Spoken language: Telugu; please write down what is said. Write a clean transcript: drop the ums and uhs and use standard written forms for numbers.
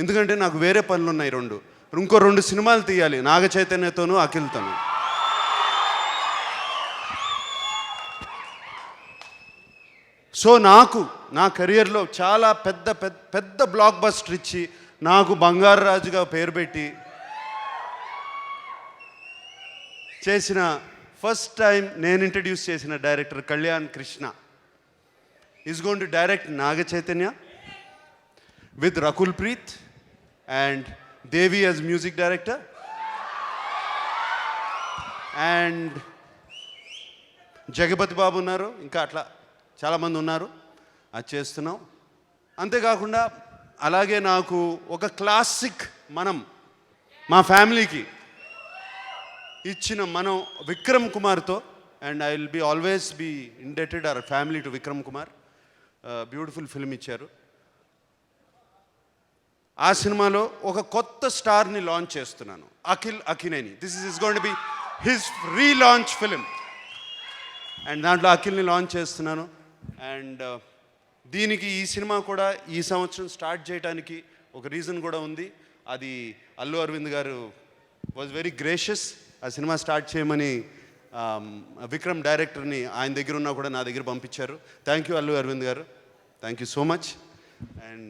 ఎందుకంటే నాకు వేరే పనులు ఉన్నాయి రెండు. ఇంకో 2 సినిమాలు తీయాలి నాగ చైతన్యతోనూ అఖిల్తోనూ. సో నాకు నా కెరియర్లో చాలా పెద్ద పెద్ద పెద్ద బ్లాక్ బస్టర్ ఇచ్చి నాకు బంగారు రాజుగా పేరు పెట్టి చేసిన ఫస్ట్ టైం నేను ఇంట్రడ్యూస్ చేసిన director Kalyan Krishna is going to direct Naga Chaitanya with Rakul Preet and Devi as music director and Jagapathi Babu ఉన్నారు, ఇంకా అట్లా చాలామంది ఉన్నారు. అది చేస్తున్నాం. అంతేకాకుండా అలాగే నాకు ఒక క్లాసిక్ మనం మా ఫ్యామిలీకి ఇచ్చిన మనం విక్రమ్ కుమార్తో, and I will be always be indebted our family to Vikram Kumar. Beautiful film ఇచ్చారు. ఆ సినిమాలో ఒక కొత్త స్టార్ని లాంచ్ చేస్తున్నాను, Akhil Akkineni. This is going to be his relaunch film. And దాంట్లో అఖిల్ని లాంచ్ చేస్తున్నాను. అండ్ దీనికి ఈ సినిమా కూడా ఈ సంవత్సరం స్టార్ట్ చేయడానికి ఒక రీజన్ కూడా ఉంది. అది అల్లు అరవింద్ గారు వాజ్ వెరీ గ్రేషియస్. ఆ సినిమా స్టార్ట్ చేయమని విక్రమ్ డైరెక్టర్ని ఆయన దగ్గర ఉన్నా కూడా నా దగ్గర పంపించారు. థ్యాంక్ యూ అల్లు అరవింద్ గారు, thank you so much. And